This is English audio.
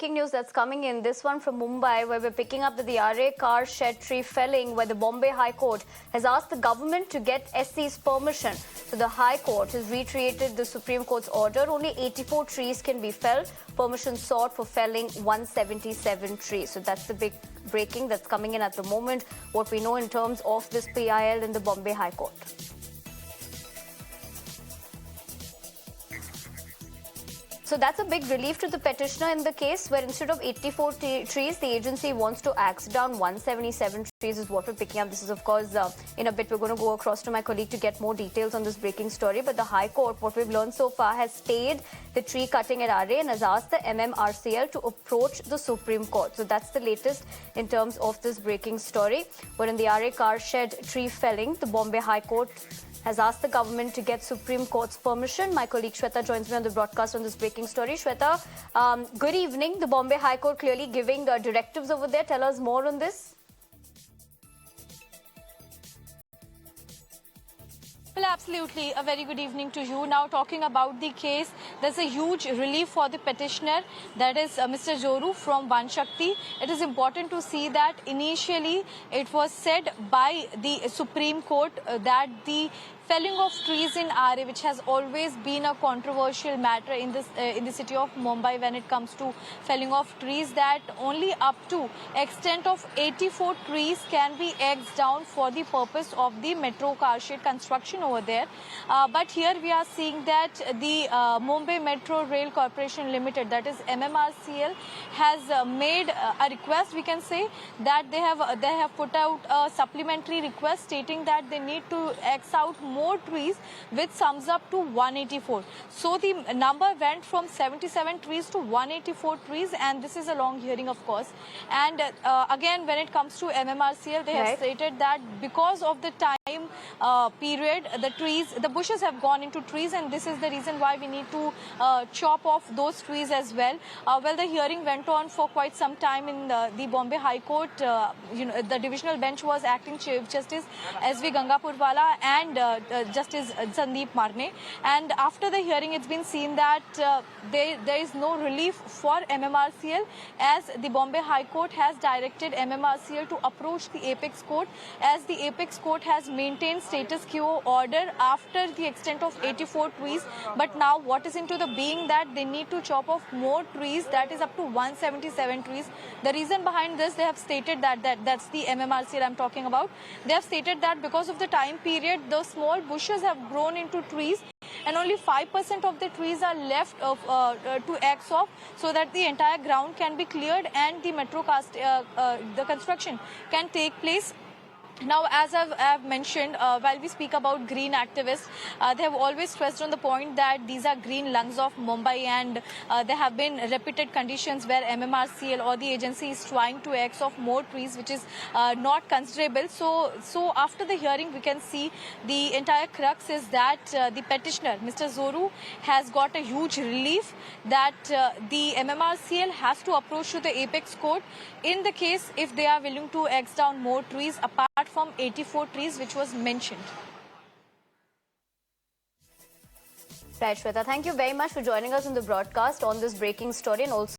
breaking news that's coming in. This one from Mumbai, where we're picking up that the Aarey Shed tree felling, where the Bombay High Court has asked the government to get SC's permission. So the High Court has reiterated the Supreme Court's order. Only 84 trees can be felled. Permission sought for felling 177 trees. So that's the big breaking that's coming in at the moment. What we know in terms of this PIL in the Bombay High Court. So that's a big relief to the petitioner in the case, where instead of 84 trees, the agency wants to axe down 177 trees is what we're picking up. This is, of course, in a bit, we're going to go across to my colleague to get more details on this breaking story. But the High Court, what we've learned so far, has stayed the tree cutting at Aarey and has asked the MMRCL to approach the Supreme Court. So that's the latest in terms of this breaking story. But in the Aarey Shed tree felling, the Bombay High Court has asked the government to get Supreme Court's permission. My colleague Shweta joins me on the broadcast on this breaking story. Shweta, good evening. The Bombay High Court clearly giving directives over there. Tell us more on this. Well, absolutely. A very good evening to you. Now, talking about the case, there's a huge relief for the petitioner, that is Mr. Zoru from Vanshakti. It is important to see that initially it was said by the Supreme Court that the felling of trees in Aarey, which has always been a controversial matter in the city of Mumbai when it comes to felling of trees, that only up to extent of 84 trees can be axed down for the purpose of the metro car shed construction over there. But here we are seeing that the Mumbai Metro Rail Corporation Limited, that is MMRCL, has made a request. We can say that they have put out a supplementary request stating that they need to axe out more trees, which sums up to 184. So the number went from 77 trees to 184 trees, and this is a long hearing, of course. And again, when it comes to MMRCL, they have stated that because of the time period, the bushes have gone into trees, and this is the reason why we need to chop off those trees as well. Well, the hearing went on for quite some time in the Bombay High Court. The divisional bench was acting Chief Justice S.V. Gangapurwala and Justice Sandeep Marne. And after the hearing, it's been seen that there is no relief for MMRCL, as the Bombay High Court has directed MMRCL to approach the Apex Court, as the Apex Court has maintained status quo order after the extent of 84 trees. But now what is into the being that they need to chop off more trees, that is up to 177 trees. The reason behind this, they have stated that's the MMRCL I'm talking about. They have stated that because of the time period, the small bushes have grown into trees, and only 5% of the trees are left to axe off, so that the entire ground can be cleared and the the construction can take place. Now, as I've mentioned, while we speak about green activists, they have always stressed on the point that these are green lungs of Mumbai, and there have been repeated conditions where MMRCL or the agency is trying to axe off more trees, which is not considerable. So after the hearing, we can see the entire crux is that the petitioner, Mr. Zoru, has got a huge relief that the MMRCL has to approach to the Apex Court in the case if they are willing to axe down more trees apart from 84 trees which was mentioned. Right, Shweta, thank you very much for joining us on the broadcast on this breaking story, and also